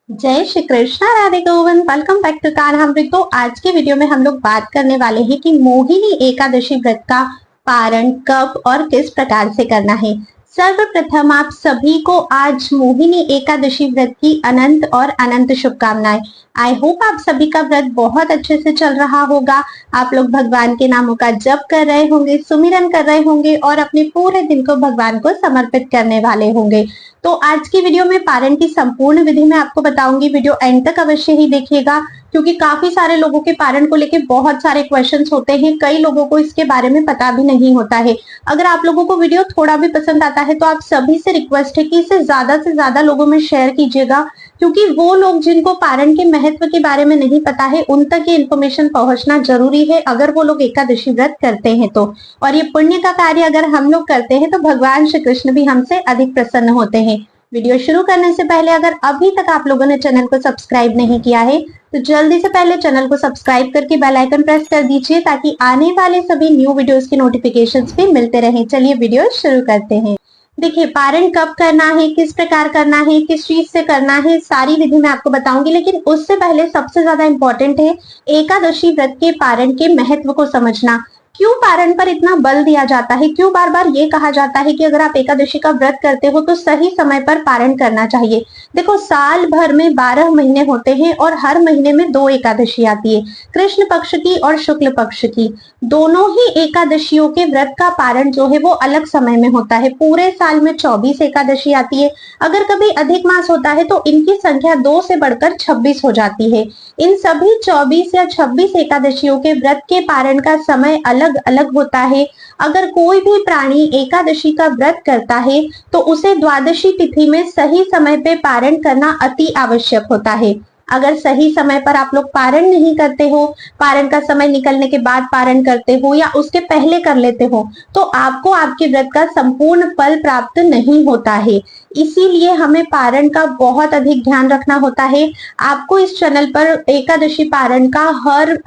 जय Shri Krishna, Radhe Govind. Welcome back to Kanhamrit. तो आज के वीडियो में हम लोग बात करने वाले हैं कि मोहिनी एकादशी व्रत का पारण कब और किस प्रकार से करना है। सर्वप्रथम आप सभी को आज मोहिनी एकादशी व्रत की अनंत और अनंत शुभकामनाएं। आई होप आप सभी का व्रत बहुत अच्छे से चल रहा होगा। आप लोग भगवान के नामों का जप कर रहे होंगे, सुमिरन कर रहे होंगे और अपने पूरे दिन को भगवान को समर्पित करने वाले होंगे। तो आज की वीडियो में पारण की संपूर्ण विधि में आपको बताऊंगी। वीडियो एंड तक अवश्य ही देखिएगा, क्योंकि काफी सारे लोगों के पारण को लेके बहुत सारे क्वेश्चंस होते हैं। कई लोगों को इसके बारे में पता भी नहीं होता है। अगर आप लोगों को वीडियो थोड़ा भी पसंद आता है तो आप सभी से रिक्वेस्ट है कि इसे ज्यादा से ज्यादा लोगों में शेयर कीजिएगा, क्योंकि वो लोग जिनको पारण के महत्व के बारे में नहीं पता है उन तक ये इन्फॉर्मेशन पहुंचना जरूरी है, अगर वो लोग एकादशी व्रत करते हैं तो। और ये पुण्य का कार्य अगर हम लोग करते हैं तो भगवान श्री कृष्ण भी हमसे अधिक प्रसन्न होते हैं। वीडियो शुरू करने से पहले अगर अभी तक आप लोगों ने चैनल को सब्सक्राइब नहीं किया है तो जल्दी से पहले चैनल को सब्सक्राइब करके बेल आइकन प्रेस कर दीजिए, ताकि आने वाले सभी न्यू वीडियोस के नोटिफिकेशंस भी मिलते रहें। चलिए वीडियो शुरू करते हैं। देखिए, पारण कब करना है, किस प्रकार करना है, किस चीज से करना है, सारी विधि मैं आपको बताऊंगी। लेकिन उससे पहले सबसे ज्यादा इंपॉर्टेंट है एकादशी व्रत के पारण के महत्व को समझना। क्यों पारण पर इतना बल दिया जाता है, क्यों बार बार ये कहा जाता है कि अगर आप एकादशी का व्रत करते हो तो सही समय पर पारण करना चाहिए। देखो, साल भर में 12 महीने होते हैं और हर महीने में 2 एकादशी आती है, कृष्ण पक्ष की और शुक्ल पक्ष की। दोनों ही एकादशियों के व्रत का पारण जो है वो अलग समय में होता है। पूरे साल में 24 एकादशी आती है। अगर कभी अधिक मास होता है तो इनकी संख्या 2 से बढ़कर 26 हो जाती है। इन सभी 24 या 26 एकादशियों के व्रत के पारण का समय अलग अलग होता है। अगर कोई भी प्राणी एकादशी का व्रत करता है तो उसे द्वादशी तिथि में सही समय पे पारण करना अति आवश्यक होता है। अगर सही समय पर आप लोग पारण नहीं करते हो, पारण का समय निकलने के बाद पारण करते हो या उसके पहले कर लेते हो, तो आपको आपके व्रत का संपूर्ण फल प्राप्त नहीं होता है। इसीलिए हमें पारण का बहुत अधिक ध्यान रखना होता है। आपको इस चैनल पर एकादशी पारण का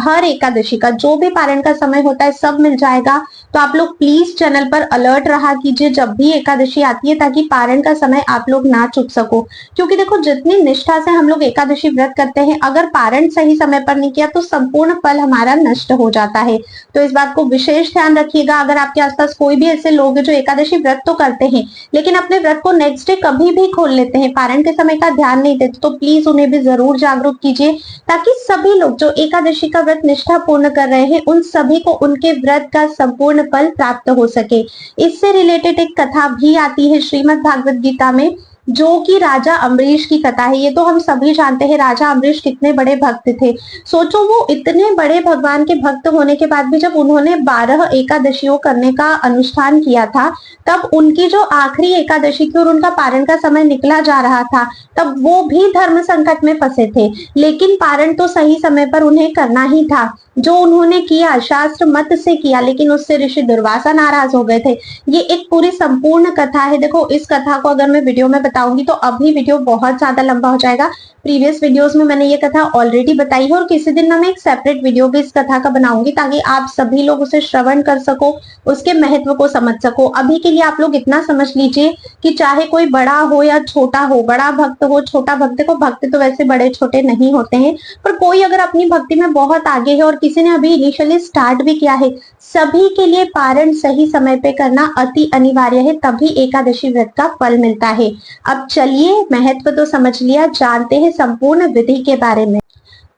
हर एकादशी का जो भी पारण का समय होता है सब मिल जाएगा। तो आप लोग प्लीज चैनल पर अलर्ट रहा कीजिए जब भी एकादशी आती है, ताकि पारण का समय आप लोग ना चूक सको। क्योंकि देखो, जितनी निष्ठा से हम लोग एकादशी व्रत करते हैं, अगर पारण सही समय पर नहीं किया तो संपूर्ण फल हमारा नष्ट हो जाता है। तो इस बात को विशेष ध्यान रखिएगा। अगर आपके आसपास कोई भी ऐसे लोग हैं जो एकादशी व्रत तो करते हैं लेकिन अपने व्रत को नेक्स्ट डे कभी भी खोल लेते हैं, पारण के समय का ध्यान नहीं देते, तो प्लीज उन्हें भी जरूर जागरूक कीजिए, ताकि सभी लोग जो एकादशी का व्रत निष्ठा पूर्ण कर रहे हैं उन सभी को उनके व्रत का संपूर्ण फल प्राप्त हो सके। इससे रिलेटेड एक कथा भी आती है श्रीमद् भागवत गीता में, जो कि राजा अम्बरीश की कथा है। ये तो हम सभी जानते हैं राजा अम्बरीश कितने बड़े भक्त थे। सोचो, वो इतने बड़े भगवान के भक्त होने के बाद भी जब उन्होंने 12 एकादशियों करने का अनुष्ठान किया था, तब उनकी जो आखिरी एकादशी थी और उनका पारण का समय निकला जा रहा था, तब वो भी धर्म संकट में फंसे थे। लेकिन पारण तो सही समय पर उन्हें करना ही था। जो उन्होंने किया शास्त्र मत से किया, लेकिन उससे ऋषि दुर्वासा नाराज हो गए थे। ये एक पूरी संपूर्ण कथा है। देखो, इस कथा को अगर मैं वीडियो में बताऊंगी तो अभी वीडियो बहुत ज्यादा लंबा हो जाएगा। प्रीवियस वीडियोस में मैंने ये कथा ऑलरेडी बताई है और किसी दिन मैं एक सेपरेट वीडियो भी इस कथा का बनाऊंगी, ताकि आप सभी लोग उसे श्रवण कर सको, उसके महत्व को समझ सको। अभी के लिए आप लोग इतना समझ लीजिए कि चाहे कोई बड़ा हो या छोटा हो, बड़ा भक्त हो छोटा भक्त, को भक्त तो वैसे बड़े छोटे नहीं होते हैं, पर कोई अगर अपनी भक्ति में बहुत आगे है और किसी ने अभी इनिशियली स्टार्ट भी किया है, सभी के लिए पारण सही समय पे करना अति अनिवार्य है, तभी एकादशी व्रत का फल मिलता है। अब चलिए, महत्व तो समझ लिया, जानते हैं संपूर्ण विधि के बारे में।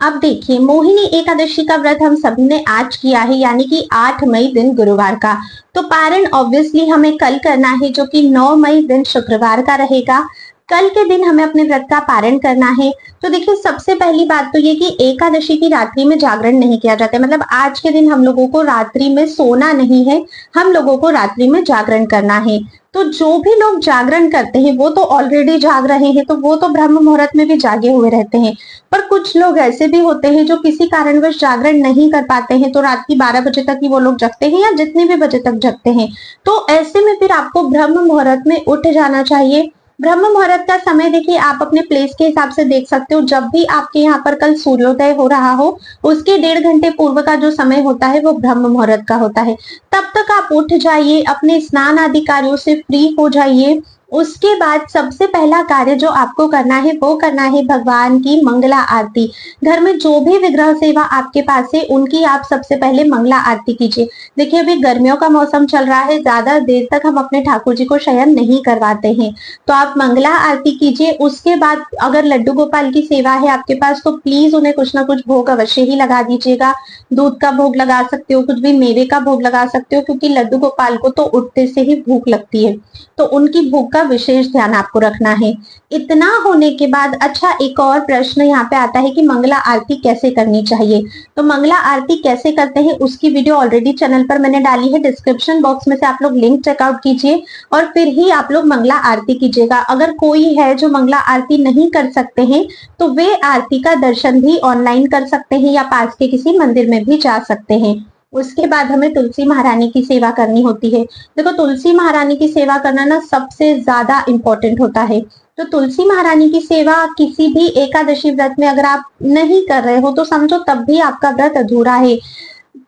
अब देखिए, मोहिनी एकादशी का व्रत हम सभी ने आज किया है, यानी कि 8 मई दिन गुरुवार का। तो पारण ऑब्वियसली हमें कल करना है, जो कि 9 मई दिन शुक्रवार का रहेगा। कल के दिन हमें अपने व्रत का पारण करना है। तो देखिए, सबसे पहली बात तो ये कि एकादशी की रात्रि में जागरण नहीं किया जाता है। मतलब आज के दिन हम लोगों को रात्रि में सोना नहीं है, हम लोगों को रात्रि में जागरण करना है। तो जो भी लोग जागरण करते हैं वो तो ऑलरेडी जाग रहे हैं, तो वो तो ब्रह्म मुहूर्त में भी जागे हुए रहते हैं। पर कुछ लोग ऐसे भी होते हैं जो किसी कारणवश जागरण नहीं कर पाते हैं, तो रात की 12 बजे तक ही वो लोग जगते हैं या जितने भी बजे तक जगते हैं। तो ऐसे में फिर आपको ब्रह्म मुहूर्त में उठ जाना चाहिए। ब्रह्म मुहूर्त का समय देखिए, आप अपने प्लेस के हिसाब से देख सकते हो। जब भी आपके यहाँ पर कल सूर्योदय हो रहा हो, उसके 1.5 घंटे पूर्व का जो समय होता है वो ब्रह्म मुहूर्त का होता है। तब तक आप उठ जाइए, अपने स्नान आदि कार्यों से फ्री हो जाइए उसके बाद सबसे पहला कार्य जो आपको करना है वो करना है भगवान की मंगला आरती। घर में जो भी विग्रह सेवा आपके पास है उनकी आप सबसे पहले मंगला आरती कीजिए। देखिए अभी गर्मियों का मौसम चल रहा है, ज्यादा देर तक हम अपने ठाकुर जी को शयन नहीं करवाते हैं, तो आप मंगला आरती कीजिए। उसके बाद अगर लड्डू गोपाल की सेवा है आपके पास तो प्लीज उन्हें कुछ ना कुछ भोग अवश्य ही लगा दीजिएगा। दूध का भोग लगा सकते हो, कुछ भी मेवे का भोग लगा सकते हो, क्योंकि लड्डू गोपाल को तो उठते से ही भूख लगती है, तो उनकी भूख का विशेष ध्यान आपको रखना है। इतना होने के बाद अच्छा एक और प्रश्न यहाँ पे आता है कि मंगला आरती कैसे करनी चाहिए। तो मंगला आरती कैसे करते हैं उसकी वीडियो ऑलरेडी चैनल पर मैंने डाली है, डिस्क्रिप्शन बॉक्स में से आप लोग लिंक चेकआउट कीजिए और फिर ही आप लोग मंगला आरती कीजिएगा। अगर कोई है जो मंगला आरती नहीं कर सकते हैं तो वे आरती का दर्शन भी ऑनलाइन कर सकते हैं या पास के किसी मंदिर में भी जा सकते हैं। उसके बाद हमें तुलसी महारानी की सेवा करनी होती है। देखो तुलसी महारानी की सेवा करना ना सबसे ज्यादा इंपॉर्टेंट होता है। तो तुलसी महारानी की सेवा किसी भी एकादशी व्रत में अगर आप नहीं कर रहे हो तो समझो तब भी आपका व्रत अधूरा है।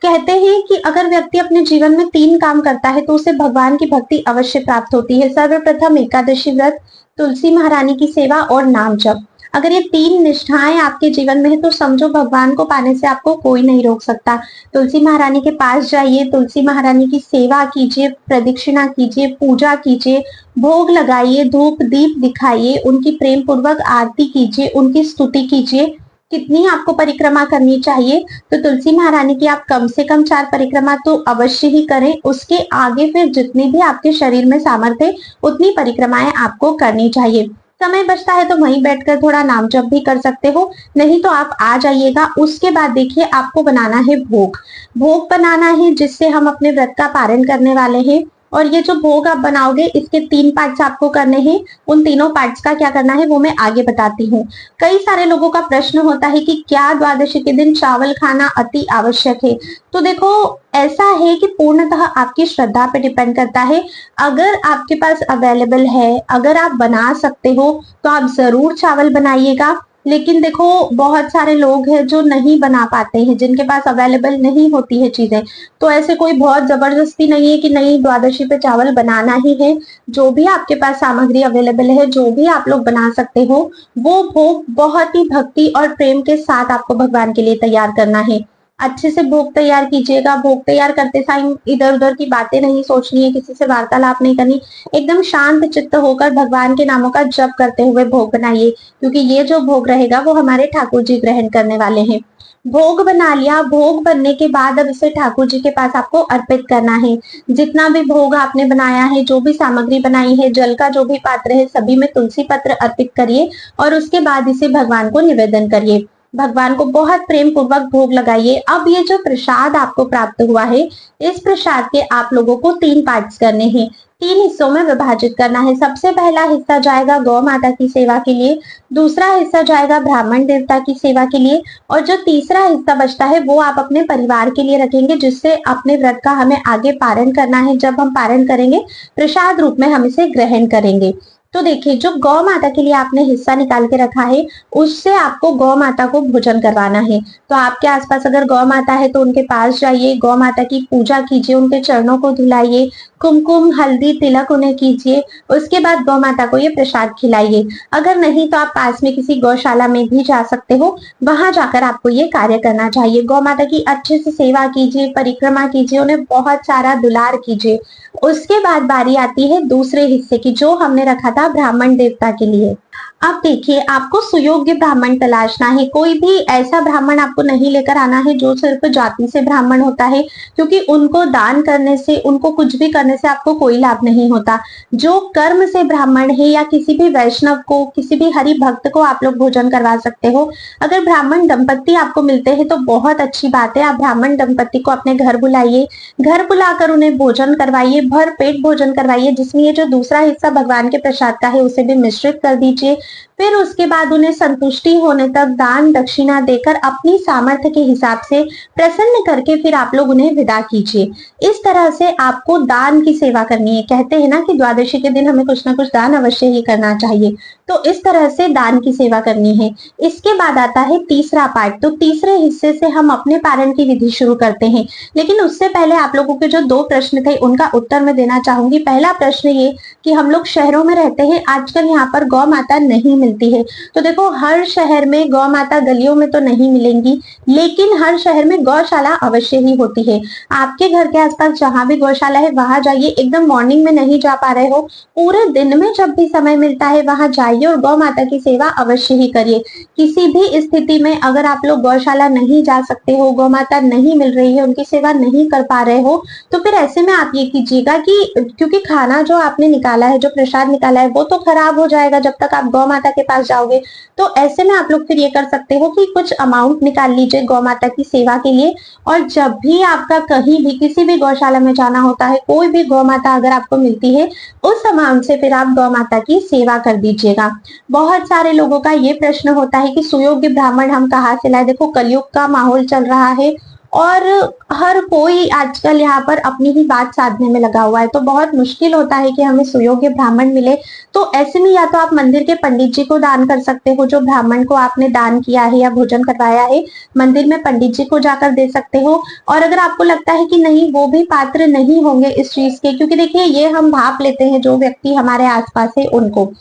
कहते हैं कि अगर व्यक्ति अपने जीवन में 3 काम करता है तो उसे भगवान की भक्ति अवश्य प्राप्त होती है। सर्वप्रथम एकादशी व्रत, तुलसी महारानी की सेवा और नाम जप। अगर ये 3 निष्ठाएं आपके जीवन में है तो समझो भगवान को पाने से आपको कोई नहीं रोक सकता। तुलसी महारानी के पास जाइए, तुलसी महारानी की सेवा कीजिए, प्रदक्षिणा कीजिए, पूजा कीजिए, भोग लगाइए, धूप दीप दिखाइए, उनकी प्रेम पूर्वक आरती कीजिए, उनकी स्तुति कीजिए। कितनी आपको परिक्रमा करनी चाहिए, तो तुलसी महारानी की आप कम से कम 4 परिक्रमा तो अवश्य ही करें। उसके आगे फिर जितनी भी आपके शरीर में सामर्थ्य है उतनी परिक्रमाएं आपको करनी चाहिए। समय बचता है तो वहीं बैठकर थोड़ा नाम जप भी कर सकते हो, नहीं तो आप आ जाइएगा। उसके बाद देखिए आपको बनाना है भोग। भोग बनाना है जिससे हम अपने व्रत का पारण करने वाले हैं। और ये जो भोग आप बनाओगे इसके 3 पार्ट्स आपको करने हैं। उन तीनों पार्ट्स का क्या करना है वो मैं आगे बताती हूँ। कई सारे लोगों का प्रश्न होता है कि क्या द्वादशी के दिन चावल खाना अति आवश्यक है। तो देखो ऐसा है कि पूर्णतः आपकी श्रद्धा पे डिपेंड करता है। अगर आपके पास अवेलेबल है, अगर आप बना सकते हो तो आप जरूर चावल बनाइएगा। लेकिन देखो बहुत सारे लोग हैं जो नहीं बना पाते हैं, जिनके पास अवेलेबल नहीं होती है चीजें, तो ऐसे कोई बहुत जबरदस्ती नहीं है कि नहीं द्वादशी पे चावल बनाना ही है। जो भी आपके पास सामग्री अवेलेबल है, जो भी आप लोग बना सकते हो, वो भोग बहुत ही भक्ति और प्रेम के साथ आपको भगवान के लिए तैयार करना है। अच्छे से भोग तैयार कीजिएगा। भोग तैयार करते टाइम इधर उधर की बातें नहीं सोचनी है, किसी से वार्तालाप नहीं करनी, एकदम शांत चित्त होकर भगवान के नामों का जप करते हुए भोग बनाइए, क्योंकि ये जो भोग रहेगा वो हमारे ठाकुर जी ग्रहण करने वाले हैं। भोग बना लिया, भोग बनने के बाद अब इसे ठाकुर जी के पास आपको अर्पित करना है। जितना भी भोग आपने बनाया है, जो भी सामग्री बनाई है, जल का जो भी पात्र है, सभी में तुलसी पत्र अर्पित करिए और उसके बाद इसे भगवान को निवेदन करिए। भगवान को बहुत प्रेम पूर्वक भोग लगाइए। अब ये जो प्रसाद आपको प्राप्त हुआ है, इस प्रसाद के आप लोगों को 3 पार्ट्स करने हैं, 3 हिस्सों में विभाजित करना है। सबसे पहला हिस्सा जाएगा गौ माता की सेवा के लिए, दूसरा हिस्सा जाएगा ब्राह्मण देवता की सेवा के लिए, और जो तीसरा हिस्सा बचता है वो आप अपने परिवार के लिए रखेंगे, जिससे अपने व्रत का हमें आगे पारण करना है। जब हम पारण करेंगे प्रसाद रूप में हम इसे ग्रहण करेंगे। तो देखिए जो गौ माता के लिए आपने हिस्सा निकाल के रखा है उससे आपको गौ माता को भोजन करवाना है। तो आपके आसपास अगर गौ माता है तो उनके पास जाइए, गौ माता की पूजा कीजिए, उनके चरणों को धुलाइए, कुमकुम हल्दी तिलक उन्हें कीजिए। उसके बाद गौ माता को ये प्रसाद खिलाइए। अगर नहीं तो आप पास में किसी गौशाला में भी जा सकते हो, वहां जाकर आपको ये कार्य करना चाहिए। गौ माता की अच्छे से सेवा कीजिए, परिक्रमा कीजिए, उन्हें बहुत सारा दुलार कीजिए। उसके बाद बारी आती है दूसरे हिस्से की, जो हमने रखा था ब्राह्मण देवता के लिए। अब देखिए आपको सुयोग्य ब्राह्मण तलाशना है। कोई भी ऐसा ब्राह्मण आपको नहीं लेकर आना है जो सिर्फ जाति से ब्राह्मण होता है, क्योंकि उनको दान करने से, उनको कुछ भी करने से आपको कोई लाभ नहीं होता। जो कर्म से ब्राह्मण है या किसी भी वैष्णव को, किसी भी हरि भक्त को आप लोग भोजन करवा सकते हो। अगर ब्राह्मण दंपत्ति आपको मिलते हैं तो बहुत अच्छी बात है। आप ब्राह्मण दंपत्ति को अपने घर बुलाइए, घर बुलाकर उन्हें भोजन करवाइए, भर पेट भोजन करवाइए, जिसमें ये जो दूसरा हिस्सा भगवान के प्रसाद का है उसे भी मिश्रित कर दीजिए। फिर उसके बाद उन्हें संतुष्टि होने तक दान दक्षिणा देकर अपनी सामर्थ्य के हिसाब से प्रसन्न करके फिर आप लोग उन्हें विदा कीजिए। इस तरह से आपको दान की सेवा करनी है। कहते हैं ना कि द्वादशी के दिन हमें कुछ ना कुछ दान अवश्य ही करना चाहिए, तो इस तरह से दान की सेवा करनी है। इसके बाद आता है तीसरा पार्ट। तो तीसरे हिस्से से हम अपने पारण की विधि शुरू करते हैं, लेकिन उससे पहले आप लोगों के जो 2 प्रश्न थे उनका उत्तर मैं देना चाहूंगी। पहला प्रश्न ये कि हम लोग शहरों में रहते हैं, आजकल यहाँ पर गौ माता नहीं मिलती है। तो देखो, हर शहर में गौ माता गलियों में तो नहीं मिलेंगी, लेकिन हर शहर में गौशाला अवश्य ही होती है। आपके घर के आसपास जहां भी गौशाला है वहां जाइए। एकदम मॉर्निंग में नहीं जा पा रहे हो, पूरे दिन में जब भी समय मिलता है वहां जाइए और गौ माता की सेवा अवश्य ही करिए। किसी भी स्थिति में अगर आप लोग गौशाला नहीं जा सकते हो, गौ माता नहीं मिल रही है, उनकी सेवा नहीं कर पा रहे हो, तो फिर ऐसे में आप ये कीजिएगा कि क्योंकि खाना जो आपने निकाला है, जो प्रसाद निकाला है, वो तो खराब हो जाएगा जब तक आप गौ माता के पास जाओगे। तो ऐसे में आप लोग फिर ये कर सकते हो कि कुछ अमाउंट निकाल लीजिए गौ माता की सेवा के लिए, और जब भी आपका कहीं भी किसी भी गौशाला में जाना होता है, कोई भी गौ माता अगर आपको मिलती है, उस अमाउंट से फिर आप गौ माता की सेवा कर दीजिएगा। बहुत सारे लोगों का ये प्रश्न होता है कि सुयोग्य ब्राह्मण हम कहाँ से लाए। देखो, कलयुग का माहौल चल रहा है और हर कोई आजकल यहाँ पर अपनी ही बात साधने में लगा हुआ है, तो बहुत मुश्किल होता है कि हमें सुयोग्य ब्राह्मण मिले। तो ऐसे में या तो आप मंदिर के पंडित जी को दान कर सकते हो, जो ब्राह्मण को आपने दान किया है या भोजन करवाया है, मंदिर में पंडित जी को जाकर दे सकते हो। और अगर आपको लगता है कि नहीं, वो भी पात्र नहीं होंगे इस चीज के, क्योंकि देखिए ये हम भाप लेते हैं जो व्यक्ति हमारे आसपास है उनको,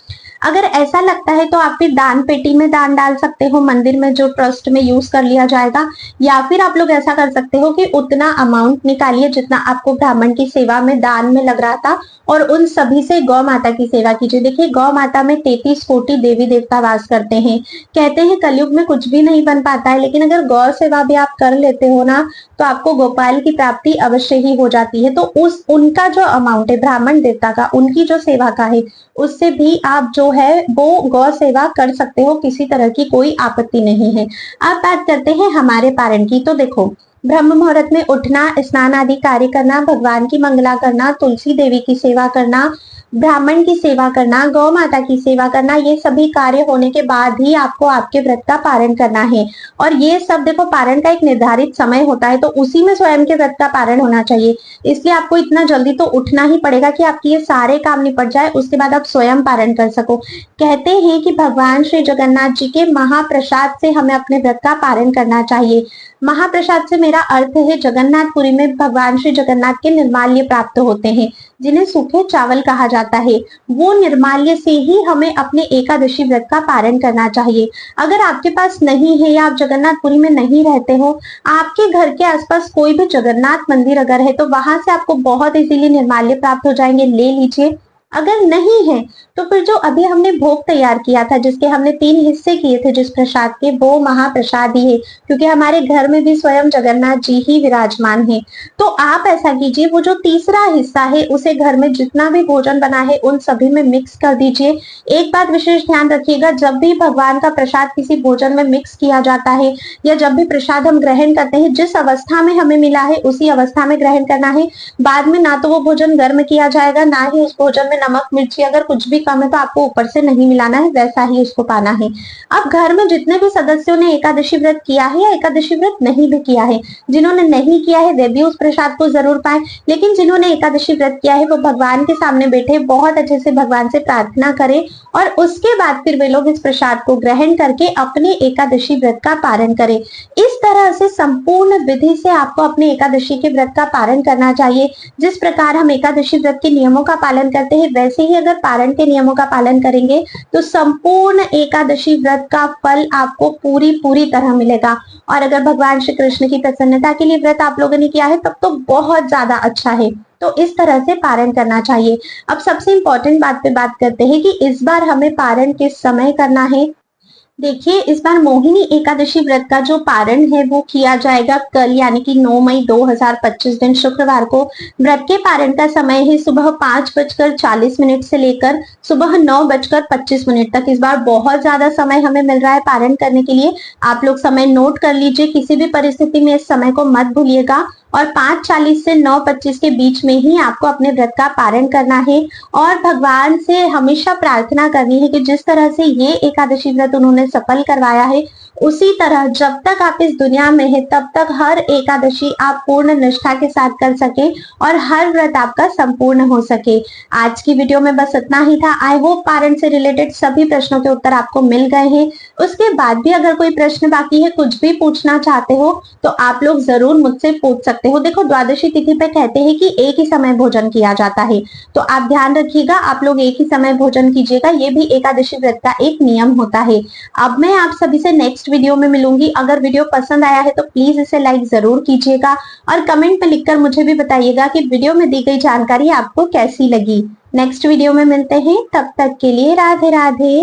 अगर ऐसा लगता है तो आप फिर दान पेटी में दान डाल सकते हो, मंदिर में जो ट्रस्ट में यूज कर लिया जाएगा। या फिर आप लोग ऐसा कर सकते हो कि उतना अमाउंट निकालिए जितना आपको ब्राह्मण की सेवा में दान में लग रहा था, और उन सभी से गौ माता की सेवा कीजिए। देखिए, गौ माता में 33 कोटि देवी देवता वास करते हैं। कहते हैं कलयुग में कुछ भी नहीं बन पाता है, लेकिन अगर गौ सेवा भी आप कर लेते हो ना, तो आपको गोपाल की प्राप्ति अवश्य ही हो जाती है। तो उनका जो अमाउंट है ब्राह्मण देवता का, उनकी जो सेवा का है, उससे भी आप जो है वो गौ सेवा कर सकते हो, किसी तरह की कोई आपत्ति नहीं है। अब बात करते हैं हमारे पारण की। तो देखो, ब्रह्म मुहूर्त में उठना, स्नान आदि कार्य करना, भगवान की मंगला करना, तुलसी देवी की सेवा करना, ब्राह्मण की सेवा करना, गौ माता की सेवा करना, ये सभी कार्य होने के बाद ही आपको आपके व्रत का पारण करना है। और ये सब देखो, पारण का एक निर्धारित समय होता है, तो उसी में स्वयं के व्रत का पारण होना चाहिए। इसलिए आपको इतना जल्दी तो उठना ही पड़ेगा कि आपके ये सारे काम निपट जाए, उसके बाद आप स्वयं पारण कर सको। कहते हैं कि भगवान श्री जगन्नाथ जी के महाप्रसाद से हमें अपने व्रत का पारण करना चाहिए। महाप्रसाद से मेरा अर्थ है जगन्नाथपुरी में भगवान श्री जगन्नाथ के निर्माल्य प्राप्त होते हैं, जिन्हें सूखे चावल कहा जाता है। वो निर्माल्य से ही हमें अपने एकादशी व्रत का पारण करना चाहिए। अगर आपके पास नहीं है या आप जगन्नाथपुरी में नहीं रहते हो, आपके घर के आसपास कोई भी जगन्नाथ मंदिर अगर है, तो वहां से आपको बहुत इजीली निर्माल्य प्राप्त हो जाएंगे, ले लीजिए। अगर नहीं है तो फिर जो अभी हमने भोग तैयार किया था, जिसके हमने 3 हिस्से किए थे जिस प्रसाद के, वो महाप्रसाद ही है, क्योंकि हमारे घर में भी स्वयं जगन्नाथ जी ही विराजमान है। तो आप ऐसा कीजिए, वो जो तीसरा हिस्सा है उसे घर में जितना भी भोजन बना है उन सभी में मिक्स कर दीजिए। एक बात विशेष ध्यान रखिएगा, जब भी भगवान का प्रसाद किसी भोजन में मिक्स किया जाता है या जब भी प्रसाद हम ग्रहण करते हैं, जिस अवस्था में हमें मिला है उसी अवस्था में ग्रहण करना है। बाद में ना तो वो भोजन गर्म किया जाएगा, ना ही उस भोजन में नमक मिर्ची अगर कुछ भी कम है तो आपको ऊपर से नहीं मिलाना है, वैसा ही उसको पाना है। अब घर में जितने भी सदस्यों ने एकादशी व्रत किया है या एकादशी व्रत नहीं भी किया है, जिन्होंने नहीं किया है वे भी उस प्रसाद को जरूर पाएं, लेकिन जिन्होंने एकादशी व्रत किया है वो भगवान के सामने बैठे बहुत अच्छे से भगवान से प्रार्थना करें, और उसके बाद फिर वे लोग इस प्रसाद को ग्रहण करके अपने एकादशी व्रत का पारण करें। इस तरह से संपूर्ण विधि से आपको अपने एकादशी के व्रत का पारण करना चाहिए। जिस प्रकार हम एकादशी व्रत के नियमों का पालन करते हैं, वैसे ही अगर पारण के नियमों का पालन करेंगे तो संपूर्ण एकादशी व्रत का फल आपको पूरी तरह मिलेगा। और अगर भगवान श्री कृष्ण की प्रसन्नता के लिए व्रत आप लोगों ने किया है, तब तो बहुत ज्यादा अच्छा है। तो इस तरह से पारण करना चाहिए। अब सबसे इंपॉर्टेंट बात पे बात करते हैं कि इस बार हमें पारण किस समय करना है। देखिए, इस बार मोहिनी एकादशी व्रत का जो पारण है वो किया जाएगा कल, यानी कि 9 मई 2025 दिन शुक्रवार को। व्रत के पारण का समय है सुबह 5:40 से लेकर सुबह 9:25 तक। इस बार बहुत ज्यादा समय हमें मिल रहा है पारण करने के लिए। आप लोग समय नोट कर लीजिए, किसी भी परिस्थिति में इस समय को मत भूलिएगा। और 5:40 से 9:25 के बीच में ही आपको अपने व्रत का पारण करना है और भगवान से हमेशा प्रार्थना करनी है कि जिस तरह से ये एकादशी व्रत उन्होंने सफल करवाया है, उसी तरह जब तक आप इस दुनिया में है तब तक हर एकादशी आप पूर्ण निष्ठा के साथ कर सके और हर व्रत आपका संपूर्ण हो सके। आज की वीडियो में बस इतना ही था। आई होप पारण से रिलेटेड सभी प्रश्नों के उत्तर आपको मिल गए हैं। उसके बाद भी अगर कोई प्रश्न बाकी है, कुछ भी पूछना चाहते हो तो आप लोग जरूर मुझसे पूछ सकते हो। देखो, द्वादशी तिथि पे कहते हैं कि एक ही समय भोजन किया जाता है, तो आप ध्यान रखिएगा, आप लोग एक ही समय भोजन कीजिएगा। ये भी एकादशी व्रत का एक नियम होता है। अब मैं आप सभी से नेक्स्ट वीडियो में मिलूंगी। अगर वीडियो पसंद आया है तो प्लीज इसे लाइक जरूर कीजिएगा और कमेंट में लिखकर मुझे भी बताइएगा कि वीडियो में दी गई जानकारी आपको कैसी लगी। नेक्स्ट वीडियो में मिलते हैं, तब तक के लिए राधे राधे।